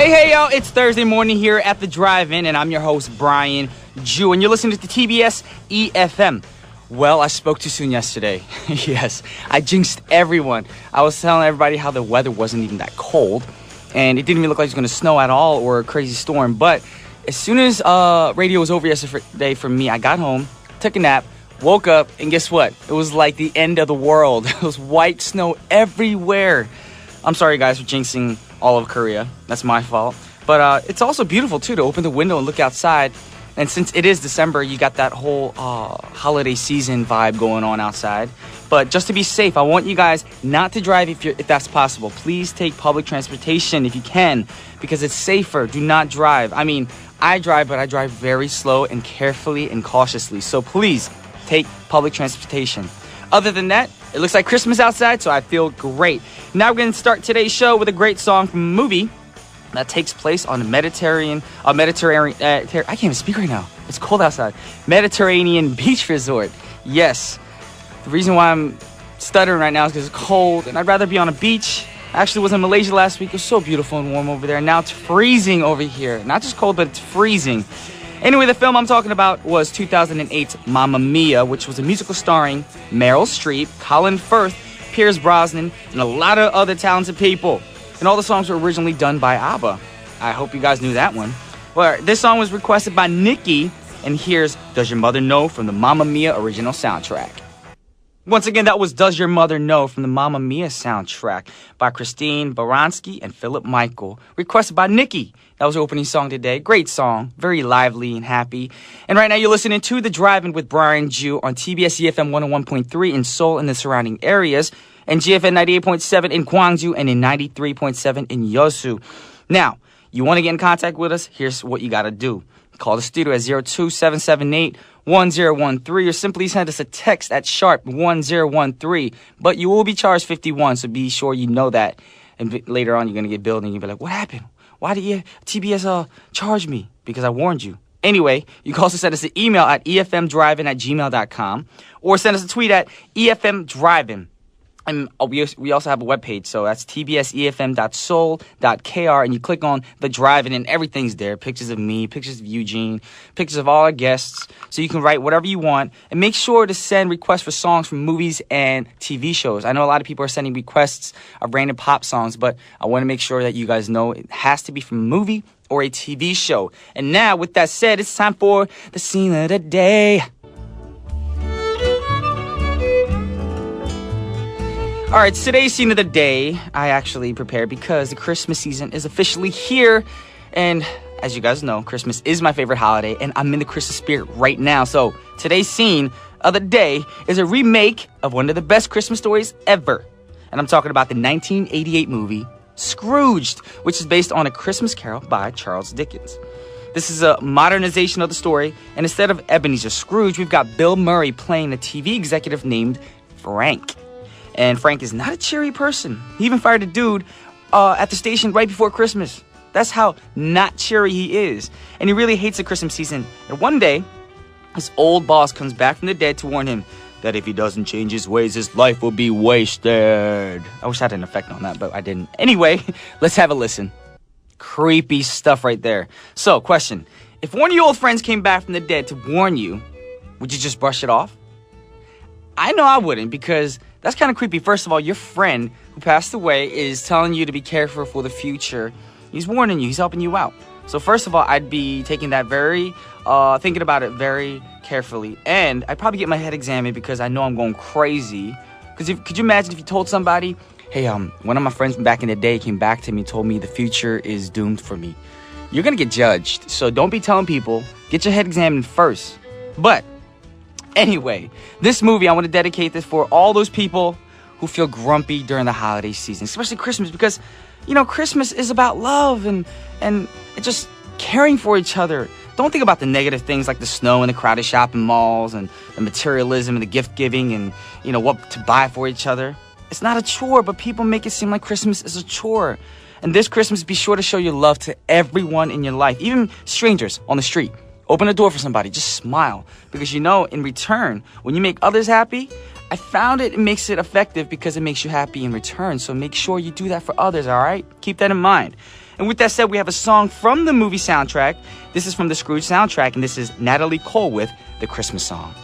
Hey, yo, it's Thursday morning here at the drive-in, and I'm your host, Brian Jew, and you're listening to TBS efm. Well, I spoke too soon yesterday. Yes, I jinxed everyone. I was telling everybody how the weather wasn't even that cold, and it didn't even look like it was going to snow at all or a crazy storm, but as soon as radio was over yesterday for me, I got home, took a nap, woke up, and guess what? It was like the end of the world. It was white snow everywhere. I'm sorry, guys, for jinxing all of Korea. That's my fault. But it's also beautiful, too, to open the window and look outside. And since it is December, you got that whole holiday season vibe going on outside. But just to be safe, I want you guys not to drive if that's possible. Please take public transportation if you can, because it's safer. Do not drive. I mean, I drive, but I drive very slow and carefully and cautiously. So please take public transportation. Other than that, it looks like Christmas outside, so I feel great. Now we're going to start today's show with a great song from a movie that takes place on a Mediterranean, I can't even speak right now. It's cold outside. Mediterranean beach resort. Yes. The reason why I'm stuttering right now is because it's cold, and I'd rather be on a beach. I actually was in Malaysia last week. It was so beautiful and warm over there. Now it's freezing over here. Not just cold, but it's freezing. Anyway, the film I'm talking about was 2008's Mamma Mia, which was a musical starring Meryl Streep, Colin Firth, Pierce Brosnan, and a lot of other talented people. And all the songs were originally done by ABBA. I hope you guys knew that one. Well, this song was requested by Nikki, and here's Does Your Mother Know from the Mamma Mia original soundtrack. Once again, that was Does Your Mother Know from the Mamma Mia soundtrack by Christine Baranski and Philip Michael, requested by Nikki. That was the opening song today. Great song, very lively and happy. And right now you're listening to The Drive-In with Brian Jew on TBS efm 101.3 in Seoul and the surrounding areas, and GFN 98.7 in Gwangju and in 93.7 in Yeosu. Now, you want to get in contact with us? Here's what you got to do. Call the studio at 02778-1013 or simply send us a text at sharp 1013. But you will be charged $51, so be sure you know that. And later on, you're going to get billed and you'll be like, what happened? Why did TBS charge me? Because I warned you. Anyway, you can also send us an email at efmdrivein@gmail.com or send us a tweet at efmdrivein. And we also have a webpage, so that's tbsefm.soul.kr, and you click on The Drive-In, and everything's there. Pictures of me, pictures of Eugene, pictures of all our guests, so you can write whatever you want. And make sure to send requests for songs from movies and TV shows. I know a lot of people are sending requests of random pop songs, but I want to make sure that you guys know it has to be from a movie or a TV show. And now, with that said, it's time for the scene of the day. All right, today's scene of the day, I actually prepared because the Christmas season is officially here. And as you guys know, Christmas is my favorite holiday, and I'm in the Christmas spirit right now. So today's scene of the day is a remake of one of the best Christmas stories ever. And I'm talking about the 1988 movie, Scrooged, which is based on A Christmas Carol by Charles Dickens. This is a modernization of the story, and instead of Ebenezer Scrooge, we've got Bill Murray playing a TV executive named Frank. And Frank is not a cheery person. He even fired a dude at the station right before Christmas. That's how not cheery he is. And he really hates the Christmas season. And one day, his old boss comes back from the dead to warn him that if he doesn't change his ways, his life will be wasted. I wish I had an effect on that, but I didn't. Anyway, let's have a listen. Creepy stuff right there. So, question. If one of your old friends came back from the dead to warn you, would you just brush it off? I know I wouldn't, because that's kind of creepy. First of all, your friend who passed away is telling you to be careful for the future. He's warning you. He's helping you out. So first of all, I'd be taking that thinking about it very carefully. And I'd probably get my head examined because I know I'm going crazy. Because could you imagine if you told somebody, hey, one of my friends from back in the day came back to me and told me the future is doomed for me. You're going to get judged. So don't be telling people. Get your head examined first. But anyway, this movie, I want to dedicate this for all those people who feel grumpy during the holiday season, especially Christmas, because, you know, Christmas is about love and just caring for each other. Don't think about the negative things like the snow and the crowded shopping malls and the materialism and the gift giving and, you know, what to buy for each other. It's not a chore, but people make it seem like Christmas is a chore. And this Christmas, be sure to show your love to everyone in your life, even strangers on the street. Open a door for somebody. Just smile. Because you know, in return, when you make others happy, I found it makes it effective because it makes you happy in return. So make sure you do that for others, all right? Keep that in mind. And with that said, we have a song from the movie soundtrack. This is from the Scrooge soundtrack, and this is Natalie Cole with The Christmas Song.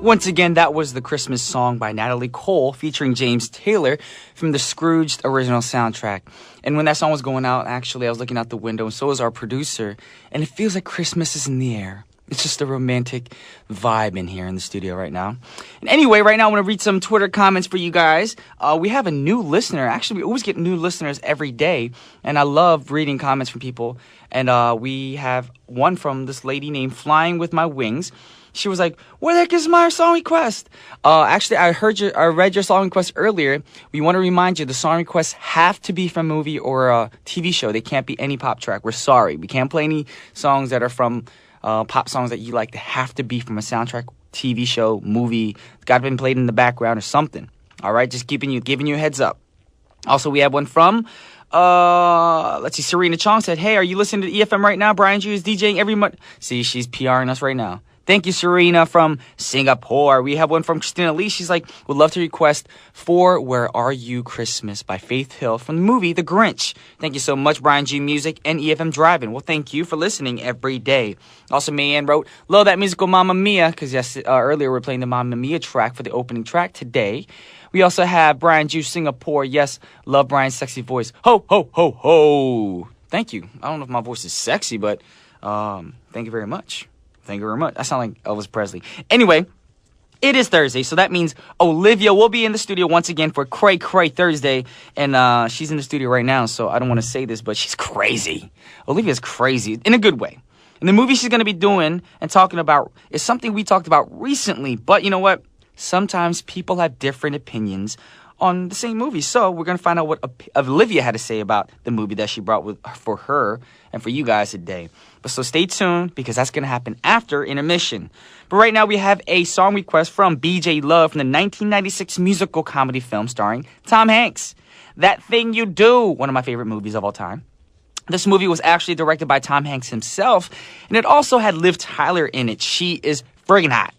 Once again, that was The Christmas Song by Natalie Cole featuring James Taylor from the Scrooge original soundtrack. And when that song was going out, actually, I was looking out the window, and so was our producer, and it feels like Christmas is in the air. It's just a romantic vibe in here in the studio right now. And anyway, right now I want to read some Twitter comments for you guys. We have a new listener. Actually, we always get new listeners every day. And I love reading comments from people. And we have one from this lady named Flying With My Wings. She was like, where the heck is my song request? Actually, I read your song request earlier. We want to remind you, the song requests have to be from a movie or a TV show. They can't be any pop track. We're sorry. We can't play any songs that are from pop songs that you like. They have to be from a soundtrack, TV show, movie. It's got to be played in the background or something. All right, just giving you a heads up. Also, we have one from, let's see, Serena Chong said, hey, are you listening to EFM right now? Brian Ju is DJing every month. See, she's PRing us right now. Thank you, Serena from Singapore. We have one from Christina Lee. She's like, would love to request for Where Are You Christmas by Faith Hill from the movie The Grinch. Thank you so much, Brian G Music and EFM Driving. Well, thank you for listening every day. Also, Mayanne wrote, love that musical Mamma Mia, because earlier we were playing the Mamma Mia track for the opening track today. We also have Brian Ju Singapore. Yes, love Brian's sexy voice. Ho, ho, ho, ho. Thank you. I don't know if my voice is sexy, but thank you very much. Thank you very much. I sound like Elvis Presley. Anyway, it is Thursday, so that means Olivia will be in the studio once again for Cray Cray Thursday. And she's in the studio right now, so I don't want to say this, but she's crazy. Olivia's crazy in a good way. And the movie she's going to be doing and talking about is something we talked about recently. But you know what? Sometimes people have different opinions on the same movie. So we're going to find out what Olivia had to say about the movie that she brought for her and for you guys today. But so stay tuned because that's going to happen after intermission. But right now we have a song request from BJ Love from the 1996 musical comedy film starring Tom Hanks. That Thing You Do, one of my favorite movies of all time. This movie was actually directed by Tom Hanks himself, and it also had Liv Tyler in it. She is friggin' hot.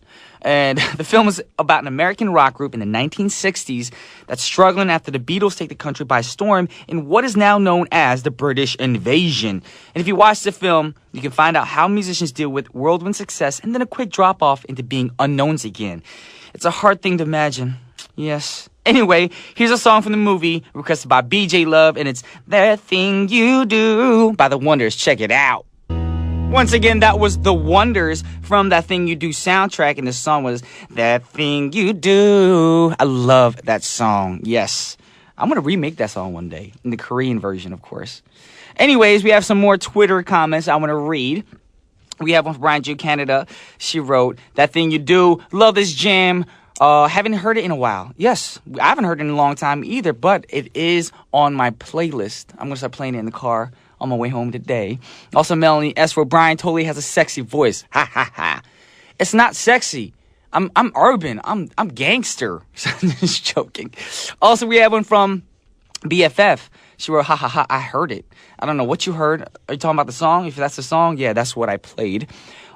And the film is about an American rock group in the 1960s that's struggling after the Beatles take the country by storm in what is now known as the British invasion. And if you watch the film, you can find out how musicians deal with whirlwind success and then a quick drop-off into being unknowns again. It's a hard thing to imagine. Yes. Anyway, here's a song from the movie requested by BJ Love, and it's That Thing You Do by The Wonders. Check it out. Once again, that was The Wonders from That Thing You Do soundtrack, and the song was That Thing You Do. I love that song. Yes. I'm going to remake that song one day, in the Korean version, of course. Anyways, we have some more Twitter comments I want to read. We have one from Brian Ju Canada. She wrote, That Thing You Do. Love this jam. Haven't heard it in a while. Yes, I haven't heard it in a long time either, but it is on my playlist. I'm going to start playing it in the car on my way home today. Also, Melanie S. wrote, Brian totally has a sexy voice. Ha, ha, ha. It's not sexy. I'm urban. I'm gangster. Just joking. Also, we have one from BFF. She wrote, ha, ha, ha, I heard it. I don't know what you heard. Are you talking about the song? If that's the song, yeah, that's what I played.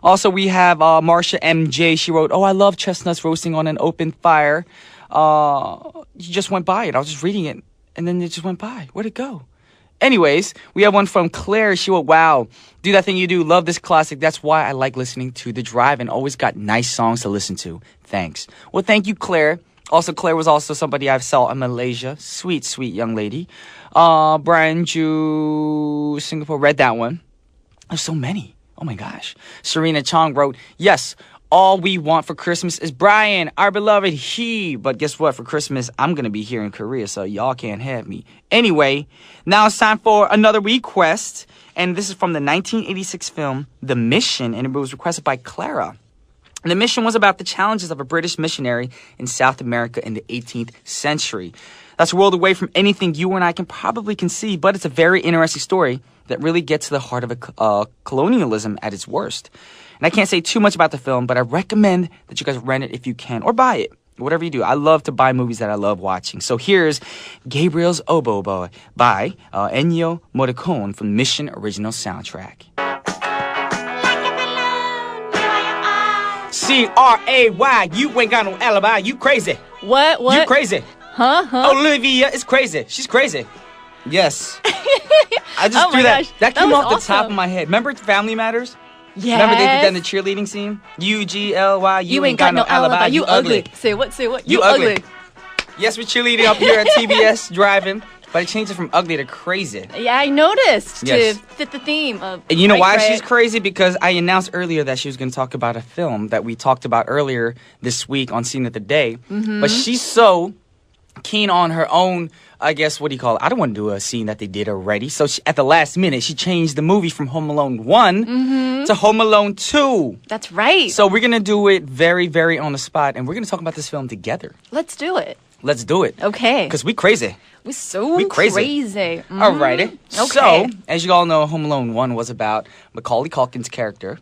Also, we have Marsha MJ. She wrote, I love chestnuts roasting on an open fire. You just went by it. I was just reading it, and then it just went by. Where'd it go? Anyways, we have one from Claire. She wrote, wow, do that thing you do. Love this classic. That's why I like listening to The Drive and always got nice songs to listen to. Thanks. Well, thank you, Claire. Also, Claire was also somebody I saw in Malaysia. Sweet, sweet young lady. Brian Ju Singapore read that one. There's so many. Oh my gosh. Serena Chong wrote, yes, all we want for Christmas is Brian, our beloved he. But guess what? For Christmas, I'm going to be here in Korea, so y'all can't have me. Anyway, now it's time for another request. And this is from the 1986 film, The Mission, and it was requested by Clara. And the mission was about the challenges of a British missionary in South America in the 18th century. That's a world away from anything you and I can probably conceive, but it's a very interesting story that really gets to the heart of colonialism at its worst. And I can't say too much about the film, but I recommend that you guys rent it if you can, or buy it, whatever you do. I love to buy movies that I love watching. So here's Gabriel's Oboe Boy by Ennio Morricone from Mission original soundtrack. Cray. You ain't got no alibi. You crazy. What? You crazy. Huh? Olivia is crazy. She's crazy. Yes. I just Oh threw my that. gosh, That that came was off the top awesome. of my head. Remember Family Matters? Yes. Remember they did that in the cheerleading scene? UGLY. You ain't got no alibi. You ugly. Say what? You ugly. Yes, we're cheerleading up here at TBS driving, but I changed it from ugly to crazy. Yeah, I noticed Yes. to fit the theme of. And you know why right. she's crazy? Because I announced earlier that she was going to talk about a film that we talked about earlier this week on Scene of the Day. Mm-hmm. But she's so keen on her own, I guess, what do you call it? I don't want to do a scene that they did already. So at the last minute, she changed the movie from Home Alone 1 to Home Alone 2. That's right. So we're going to do it very, very on the spot. And we're going to talk about this film together. Let's do it. Let's do it. Okay. Because we crazy. We're crazy. Mhm. Alrighty. Okay. So, as you all know, Home Alone 1 was about Macaulay Culkin's character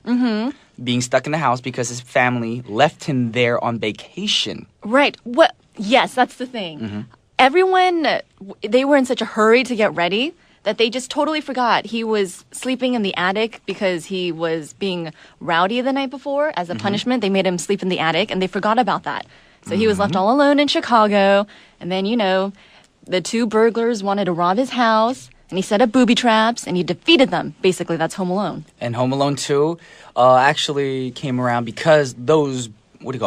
being stuck in the house because his family left him there on vacation. Right. What? Yes, that's the thing. Everyone, they were in such a hurry to get ready that they just totally forgot he was sleeping in the attic because he was being rowdy the night before. As a punishment, they made him sleep in the attic, and they forgot about that. So he was left all alone in Chicago, and then, the two burglars wanted to rob his house, and he set up booby traps, and he defeated them. Basically, that's Home Alone. And Home Alone 2 actually came around because those,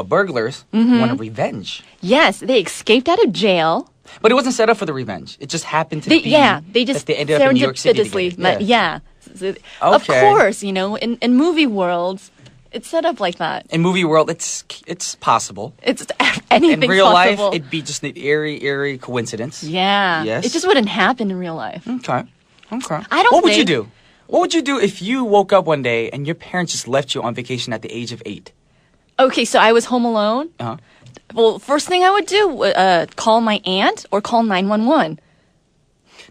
burglars wanted revenge. Yes, they escaped out of jail. But it wasn't set up for the revenge. It just happened to be They just that they ended up in New York City serendipitously together. met. Yeah. So, of Okay. course, in movie worlds, it's set up like that. In movie world, it's possible. It's anything In real possible. life, it'd be just an eerie coincidence. Yeah. Yes. It just wouldn't happen in real life. Okay. I don't What would you think- do? What would you do if you woke up one day and your parents just left you on vacation at the age of 8? Okay, so I was home alone. Uh-huh. Well, first thing I would do, call my aunt or call 911.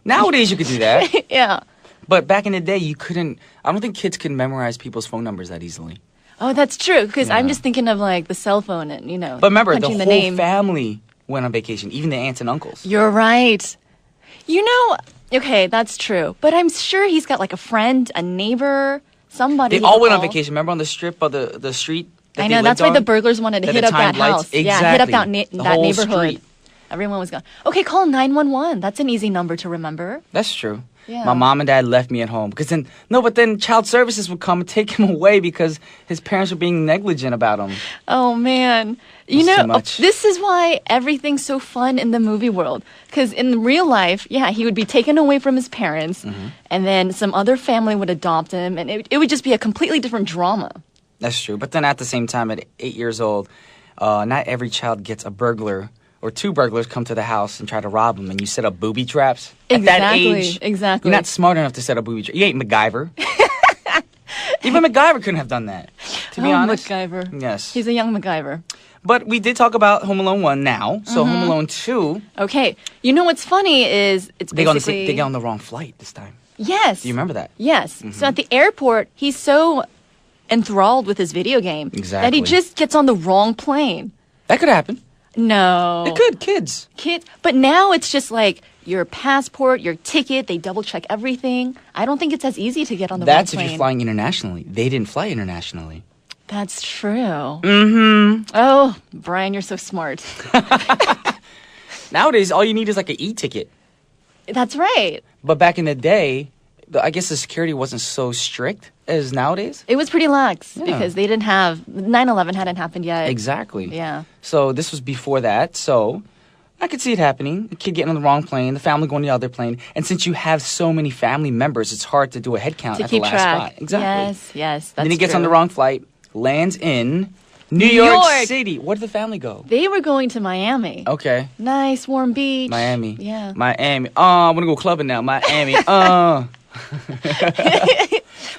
Nowadays, you could do that. Yeah. But back in the day, you couldn't. I don't think kids could memorize people's phone numbers that easily. Oh, that's true. Because I'm Yeah. just thinking of like the cell phone and But remember, the punching whole name. family went on vacation, even the aunts and uncles. You're right. Okay, that's true. But I'm sure he's got like a friend, a neighbor, somebody. They he all could went on call. vacation. Remember on the strip of the street? That I they know. That's why lived the on? burglars wanted to That hit the up that timed lights- house. Yeah, hit up Exactly. that The that whole neighborhood. street. Everyone was gone. Okay, call 911. That's an easy number to remember. That's true. Yeah. My mom and dad left me at home because then child services would come and take him away because his parents were being negligent about him. Oh man. It's too much. This is why everything's so fun in the movie world. Because in real life, yeah, he would be taken away from his parents, Mm-hmm. and then some other family would adopt him, and it would just be a completely different drama. That's true. But then at the same time, at 8 years old, not every child gets a burglar or two burglars come to the house and try to rob them, and you set up booby traps. At that age, Exactly. you're not smart enough to set up booby traps. You ain't MacGyver. Even MacGyver couldn't have done that, to be honest. MacGyver. Yes. He's a young MacGyver. But we did talk about Home Alone 1 now. So Home Alone 2, Okay. You know what's funny is it's they basically... get on the wrong flight this time. Yes. Do you remember that? Yes. So at the airport, he's so enthralled with his video game that Exactly. he just gets on the wrong plane. That could happen. No. It could, kids. Kids. But now it's just like your passport, your ticket, they double check everything. I don't think it's as easy to get on the That's wrong if plane. you're flying internationally. They didn't fly internationally. That's true. Mm-hmm. Oh, Brian, you're so smart. Nowadays, all you need is like an e-ticket. That's right. But back in the day, I guess the security wasn't so strict as nowadays. It was pretty lax Yeah. because they didn't have 9/11 hadn't happened yet. Exactly. Yeah. So this was before that. So I could see it happening. The kid getting on the wrong plane, the family going to the other plane. And since you have so many family members, it's hard to do a head count To at the keep last track. spot. Exactly. Yes, that's Then he gets on the true. wrong flight, lands in New New York York. City. Where did the family go? They were going to Miami. Okay. Nice warm beach. Miami. Yeah. Miami. I want to go clubbing now. Miami.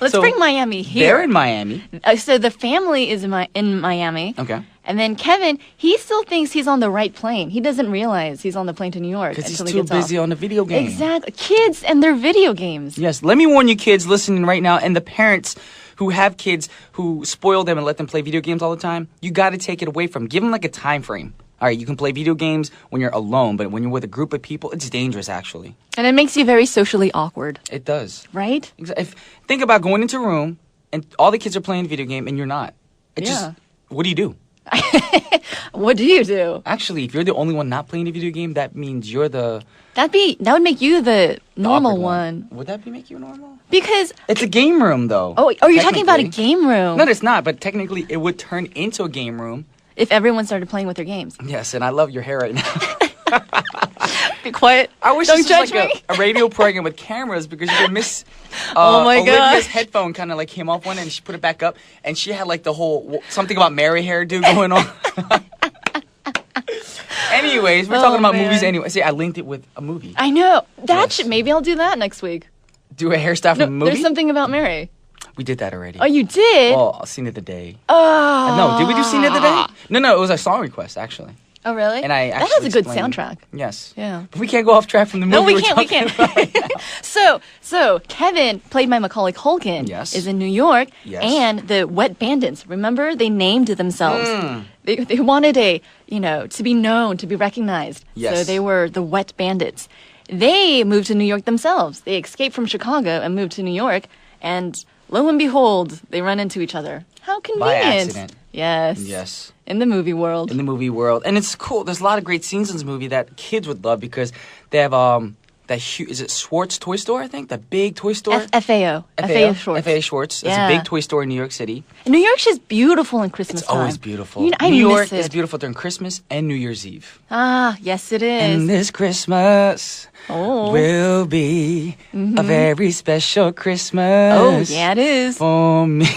Let's So, bring Miami here. They're in Miami. So the family is in Miami. Okay. And then Kevin, he still thinks he's on the right plane. He doesn't realize he's on the plane to New York Because until he's he too gets busy off. on the video game. Exactly. Kids and their video games. Yes. Let me warn you kids listening right now and the parents who have kids who spoil them and let them play video games all the time. You got to take it away from them. Give them like a time frame. All right, you can play video games when you're alone, but when you're with a group of people, it's dangerous actually. And it makes you very socially awkward, It does. right? Think about going into a room and all the kids are playing a video game and you're not. It Yeah. just What do you do? What do you do? Actually, if you're the only one not playing a video game, that means you're the That would make you the normal awkward one. Would that make you normal? Because It's a game room, though. oh, you're talking about a Technically. game room. No, it's not. But technically, it would turn into a game room. If everyone started playing with their games. Yes, and I love your hair right now. Be quiet. I wish Don't this judge was like me. a radio program with cameras because you could miss. Oh my Olivia's gosh. headphone kind of like came off one and she put it back up and she had like the whole something about Mary hairdo going on. Anyways, we're Oh, talking about man. movies anyway. See, I linked it with a movie. I know. That Yes. should maybe I'll do that next week. Do a hairstyle from a movie? There's something about Mary. We did that already. Oh, you did? Oh, Scene of the Day. Oh. No, did we do Scene of the Day? No, it was a song request actually. Oh, really? And I that actually has a good explained- soundtrack. Yes. Yeah. But we can't go off track from the movie. No, we we're can't. We talking can't. about. So Kevin, played by Macaulay Culkin, Yes. is in New York, Yes. and the Wet Bandits. Remember, they named themselves. Hmm. They wanted to be known, to be recognized. Yes. So they were the Wet Bandits. They moved to New York themselves. They escaped from Chicago and moved to New York, and lo and behold, they run into each other. How convenient! accident. Yes. Yes. In the movie world. In the movie world, and it's cool. There's a lot of great scenes in this movie that kids would love because they have that huge. Is it Schwartz Toy Store? I think that big toy store. FAO. FAO Schwartz. FAO Schwartz. It's Yeah. a big toy store in New York City. New York's just beautiful in Christmas It's time. always beautiful. You know, I New York miss it. is beautiful during Christmas and New Year's Eve. Ah, yes, it is. And this Christmas Oh. will be a very special Christmas. Oh, yeah, it is. For me.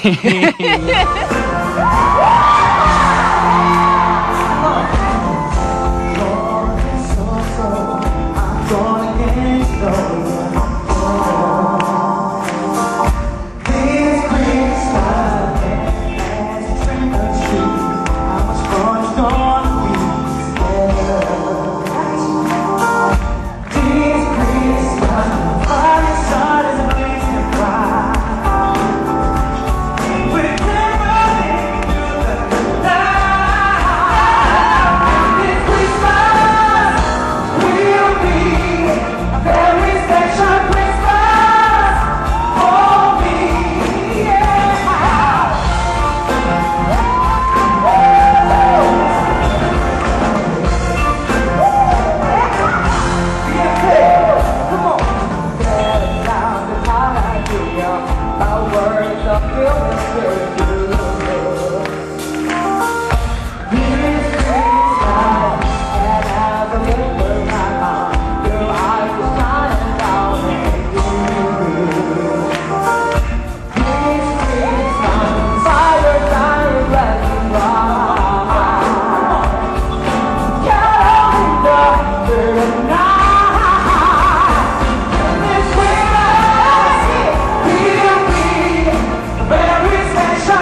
Very special.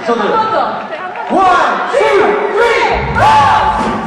저도. One, two, three,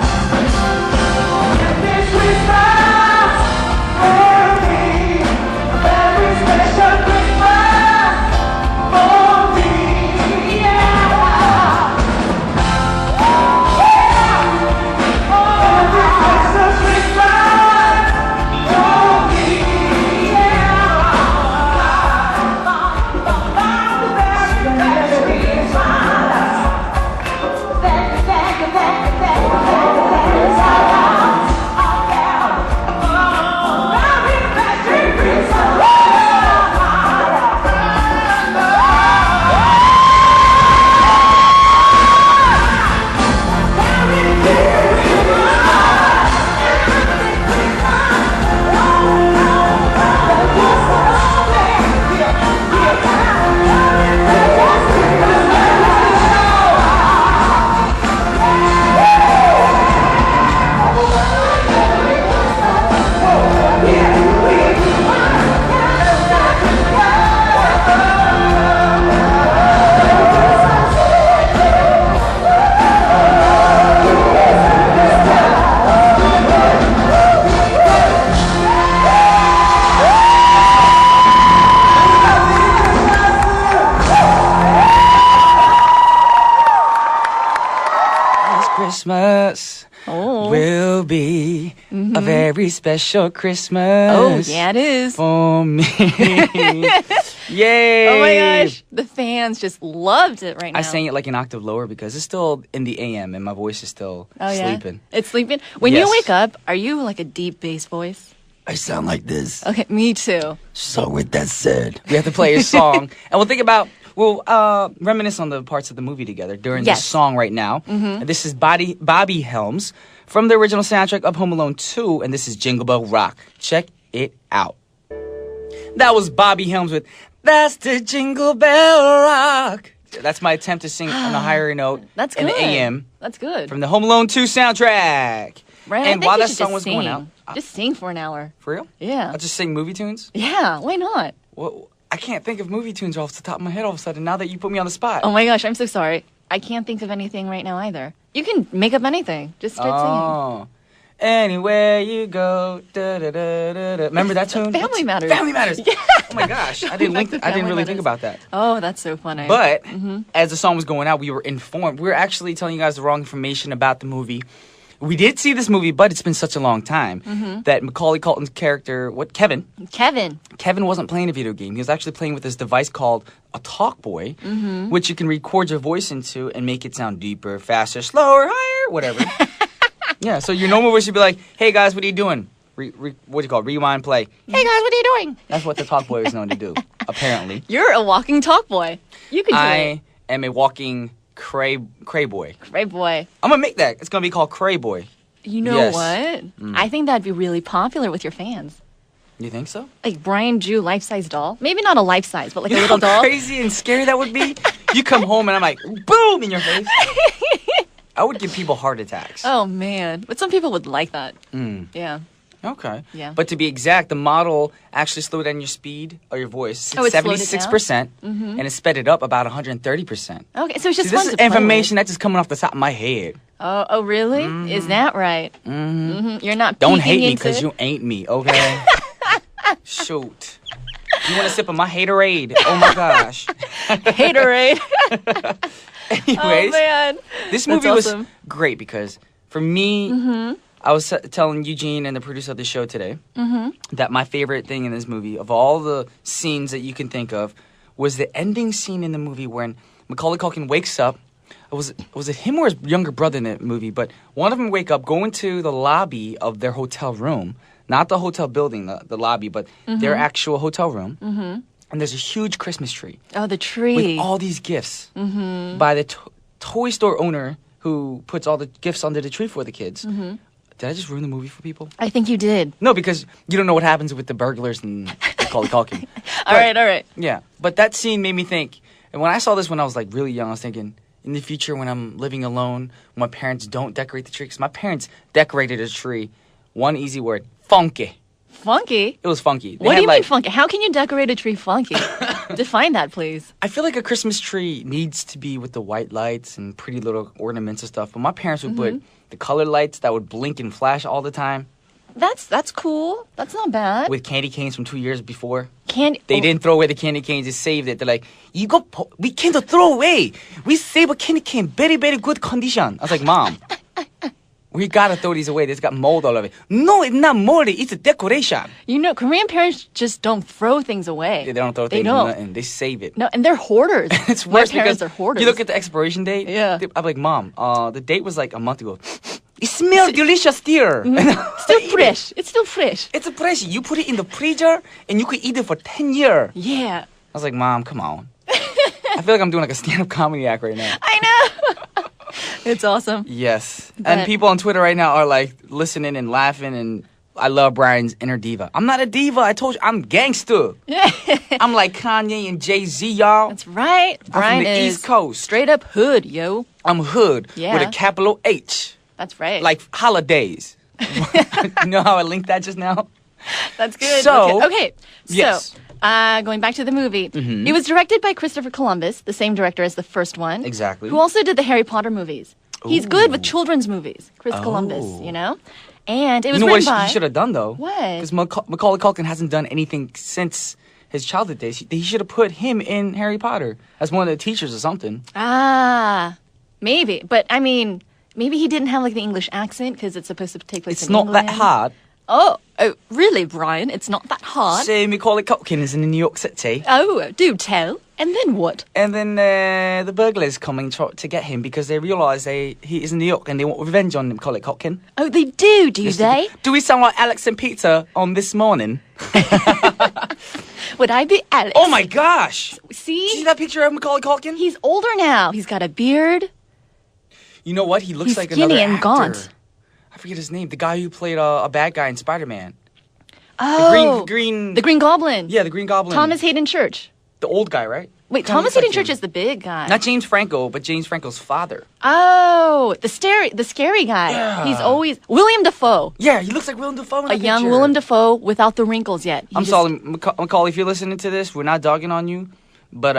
Christmas will be a very special Christmas. Oh, yeah, it is. For me. Yay. Oh my gosh. The fans just loved it right now. I sang it like an octave lower because it's still in the AM and my voice is still sleeping. It's sleeping? When Yes. you wake up, are you like a deep bass voice? I sound like this. Okay, me too. So with that said, we have to play a song. And we'll reminisce on the parts of the movie together during this song right now. And this is Bobby Helms from the original soundtrack of Home Alone 2, and this is Jingle Bell Rock. Check it out. That was Bobby Helms with That's the Jingle Bell Rock. That's my attempt to sing on a higher note That's in good. the AM That's good. from the Home Alone 2 soundtrack. Right? And I think while you that should song just was sing. going out, Just sing for an hour. for real? Yeah. I'll just sing movie tunes? Yeah, why not? Well, I can't think of movie tunes off the top of my head all of a sudden now that you put me on the spot. Oh my gosh, I'm so sorry. I can't think of anything right now either. You can make up anything. Just start Oh. Anywhere you go, da da da da da. Remember that tune? Family Matters. Family Matters. Oh my gosh, I didn't Back to really Family think Matters. about that. singing. Oh, that's so funny. But as the song was going out, we were informed. We were actually telling you guys the wrong information about the movie. We did see this movie, but it's been such a long time that Macaulay Culkin's character, Kevin wasn't playing a video game. He was actually playing with this device called a talk boy, which you can record your voice into and make it sound deeper, faster, slower, higher, whatever. Yeah, so your normal voice should be like, "Hey guys, what are you doing?" What do you call it? Rewind, play. Hey guys, what are you doing? That's what the talk boy is known to do, apparently. You're a walking talk boy. You can do it. I am a walking cray boy. Great boy. I'm gonna make that. It's gonna be called Cray Boy. You know Yes. what? I think that'd be really popular with your fans. You think so? Like Brian Jew life-size doll. Maybe not a life-size, but like You a know little how doll. crazy and scary that would be? You come home and I'm like, boom, in your face. I would give people heart attacks. Oh man. But some people would like that. Yeah. Okay. Yeah. But to be exact, the model actually slowed down your speed or your voice. Oh, it slowed it 76%, and it sped it up about 130%. Okay, so it's just See, fun this is to play information that's just coming off the top of my head. with. Oh, really? Is that right? You're not Don't peeking hate me into because it? you ain't me, okay? Shoot. You want a sip of my haterade? Oh my gosh. Haterade. Anyways, Oh man. this That's movie was awesome. great because for me, I was telling Eugene and the producer of the show today that my favorite thing in this movie, of all the scenes that you can think of, was the ending scene in the movie when Macaulay Culkin wakes up. Was it him or his younger brother in the movie? But one of them wake up, go into the lobby of their hotel room, not the hotel building, the lobby, but their actual hotel room. And there's a huge Christmas tree Oh, the tree. with all these gifts by the toy store owner who puts all the gifts under the tree for the kids. Did I just ruin the movie for people? I think you did. No, because you don't know what happens with the burglars and Macaulay Culkin. All right. Yeah, but that scene made me think. And when I saw this when I was like really young, I was thinking, in the future when I'm living alone, when my parents don't decorate the tree, because my parents decorated a tree. One easy word: funky. Funky? It was funky. They What do had, you mean like, funky? How can you decorate a tree funky? Define that, please. I feel like a Christmas tree needs to be with the white lights and pretty little ornaments and stuff. But my parents would put the colored lights that would blink and flash all the time. That's cool. That's not bad. With candy canes from 2 years before. They didn't throw away the candy canes, they saved it. They're like, we can't throw away. We save a candy cane, very, very good condition. I was like, Mom, we gotta throw these away. This got mold all over it. No, it's not moldy, it's a decoration. You know, Korean parents just don't throw things away. Yeah, they don't throw things nothing. They save it. No, and they're hoarders. It's My worse parents because are hoarders. you look at the expiration date. Yeah. I'm like, Mom, the date was like a month ago. It smells delicious still. Still fresh. It's still fresh. It's a fresh. You put it in the freezer and you could eat it for 10 years. Yeah. I was like, Mom, come on. I feel like I'm doing like a stand-up comedy act right now. I know. It's awesome. Yes. And people on Twitter right now are like listening and laughing, and I love Brian's inner diva. I'm not a diva. I told you, I'm gangster. I'm like Kanye and Jay-Z, y'all. That's right. Brian I'm from the is East Coast. straight up hood, yo. I'm hood with Yeah. a capital H. That's right. Like holidays. You know how I linked that just now? That's good. So- okay. Yes. So, going back to the movie, it was directed by Christopher Columbus, the same director as the first one. Exactly. Who also did the Harry Potter movies. He's good with children's movies, Chris Columbus, you know? And it was You know what written by... he should have done, though? What? Because Macaulay Culkin hasn't done anything since his childhood days. He should have put him in Harry Potter as one of the teachers or something. Ah, maybe. But, I mean, maybe he didn't have, like, the English accent because it's supposed to take place It's in not England. that hard. Oh, really, Brian? It's not that hard? Say Macaulay Culkin is in New York City. Oh, do tell. And then what? And then the burglars coming to get him because they realise he is in New York and they want revenge on Macaulay Culkin. Oh, they do Yes, they? Do we sound like Alex and Peter on This Morning? Would I be Alex? Oh my gosh! See? See that picture of Macaulay Culkin? He's older now. He's got a beard. You know what? He looks He's like skinny another and actor. gaunt. I forget his name. The guy who played a bad guy in Spider-Man. Oh, The Green... the Green Goblin. Yeah, the Green Goblin. Thomas Hayden Church. The old guy, right? Wait, Kinda Thomas looks Hayden like Church him. is the big guy. Not James Franco, but James Franco's father. Oh, the scary guy. Yeah. He's always William Dafoe. Yeah, he looks like Willem Dafoe in A that young picture. Willem Dafoe without the wrinkles yet. I'm sorry, Macaulay, if you're listening to this, we're not dogging on you, but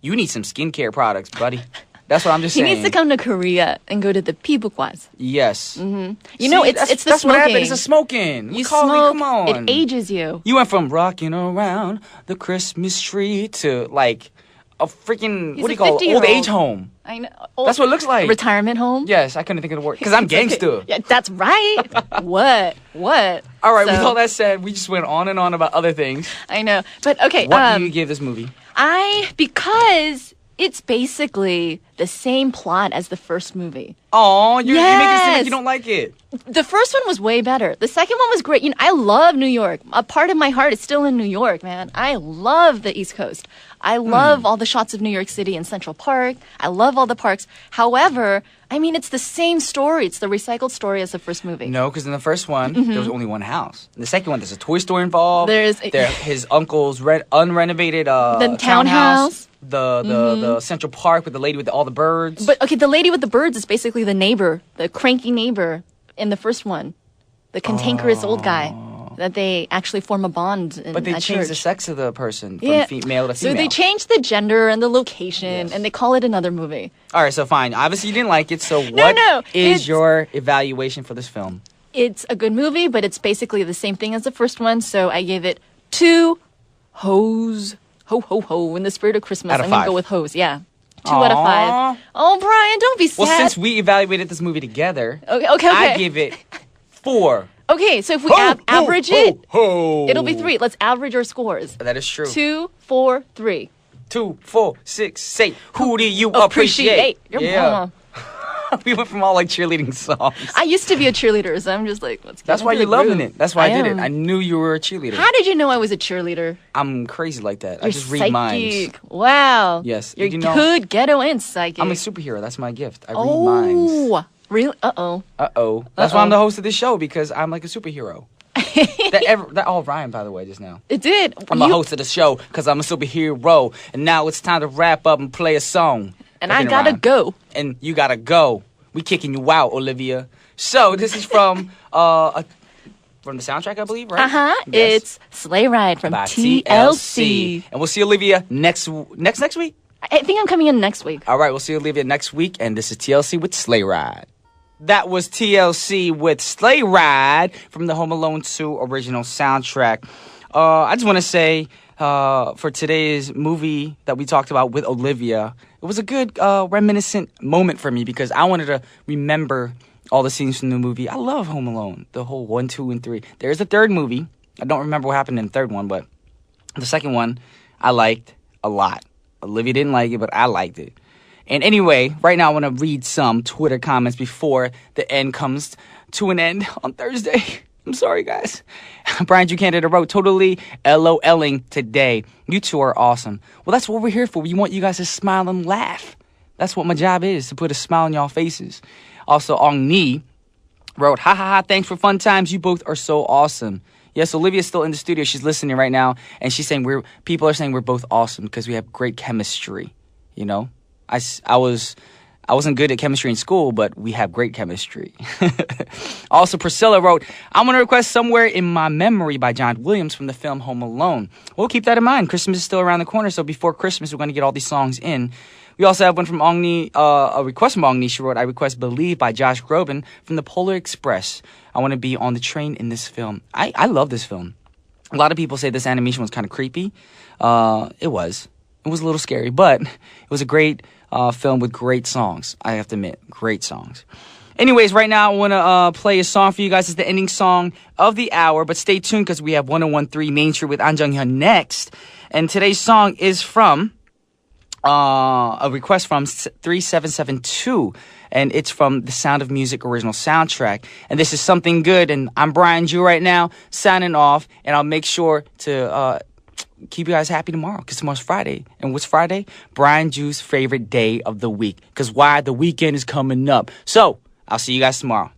you need some skincare products, buddy. That's what I'm just He saying. needs to come to Korea and go to the Pibukwas. Yes. You know, it's the that's what smoking. happened. It's the smoking. You Macaulay, smoke, come on. it ages you. You went from rocking around the Christmas tree to like a freaking He's what do a you call it? 50-year-old. Old age home. I know. That's what it looks like. Retirement home. Yes, I couldn't think of the word because I'm gangster. Yeah, that's right. What? All right. With So- all that said, we just went on and on about other things. I know, but okay. What do you give this movie? Because it's basically the same plot as the first movie. Oh, you make it seem like Yes. you don't like it. The first one was way better. The second one was great. You know, I love New York. A part of my heart is still in New York, man. I love the East Coast. I love all the shots of New York City and Central Park. I love all the parks. However, I mean, it's the same story. It's the recycled story as the first movie. No, because in the first one, there was only one house. In the second one, there's a toy store involved. There's his uncle's unrenovated The townhouse. townhouse. The Central Park with the lady with all the birds. But okay, the lady with the birds is basically the neighbor, the cranky neighbor in the first one, the cantankerous old guy that they actually form a bond in But they at changed the church. sex of the person from Yeah. male to So female. they changed the gender and the location, Yes. and they call it another movie. All right, so fine. Obviously, you didn't like it. So what is it's- your evaluation for this film? It's a good movie, but it's basically the same thing as the first one. So I gave it 2 hoes. Ho, ho, ho. In the spirit of Christmas, Out of I'm going to 5. go with hoes. Yeah. 2 out of 5. Aw. Oh, Brian, don't be sad. Well, since we evaluated this movie together, Okay. I give it 4. Okay, so if we Ho, average ho, it, ho. it'll be 3. Let's average our scores. That is true. 2, 4, 3. 2, 4, 6, 8. Who do you appreciate? Your Yeah. mama. We went from all like cheerleading songs. I used to be a cheerleader, so I'm just like, let's get That's why into you're the loving groove. it. That's why I did it. am. I knew you were a cheerleader. How did you know I was a cheerleader? I'm crazy like that. I You're just read minds. psychic. Wow. Yes, You're did you know- good, ghetto, and psychic. I'm a superhero. That's my gift. I read minds. Oh, really? Uh-oh. Uh-oh. That's why I'm the host of this show, because I'm like a superhero. that all rhymed, by the way, just now. It did. I'm a host of the show because I'm a superhero. And now it's time to wrap up and play a song. And That I didn't gotta rhyme. go. And you gotta go. We kicking you out, Olivia. So this is from a from the soundtrack, I believe, right? Uh-huh. Yes. It's Sleigh Ride from By TLC. And we'll see Olivia next week. I think I'm coming in next week. All right, we'll see Olivia next week, and this is TLC with Sleigh Ride. That was TLC with Sleigh Ride from the Home Alone 2 original soundtrack. I just want to say, for today's movie that we talked about with Olivia, it was a good reminiscent moment for me because I wanted to remember all the scenes from the movie. I love Home Alone, the whole 1, 2, and 3. There's a third movie. I don't remember what happened in the third one, but the second one I liked a lot. Olivia didn't like it, but I liked it. And anyway, right now I want to read some Twitter comments before the end comes to an end on Thursday. I'm sorry, guys. Brian Drew Canada wrote, totally LOLing today. You two are awesome. Well, that's what we're here for. We want you guys to smile and laugh. That's what my job is, to put a smile on y'all faces. Also, Ong Ni wrote, ha ha ha, thanks for fun times. You both are so awesome. Yes, Olivia's still in the studio. She's listening right now, and she's saying people are saying we're both awesome because we have great chemistry. You know, I wasn't good at chemistry in school, but we have great chemistry. Also, Priscilla wrote, I'm going to request Somewhere in My Memory by John Williams from the film Home Alone. We'll keep that in mind. Christmas is still around the corner, so before Christmas, we're going to get all these songs in. We also have one from Ongni, a request from Ongni. She wrote, I request Believe by Josh Groban from the Polar Express. I want to be on the train in this film. I love this film. A lot of people say this animation was kind of creepy. It was. It was a little scary, but it was a great film with great songs. I have to admit, great songs. Anyways, right now I want to play a song for you guys. It's the ending song of the hour, but stay tuned because we have 1013 Main Street with An Jung-hyun next. And today's song is from a request from 3772, and it's from the Sound of Music original soundtrack. And this is Something Good, and I'm Brian Drew right now, signing off, and I'll make sure to keep you guys happy tomorrow, because tomorrow's Friday. And what's Friday? Brian Drew's favorite day of the week, because why? The weekend is coming up. So, I'll see you guys tomorrow.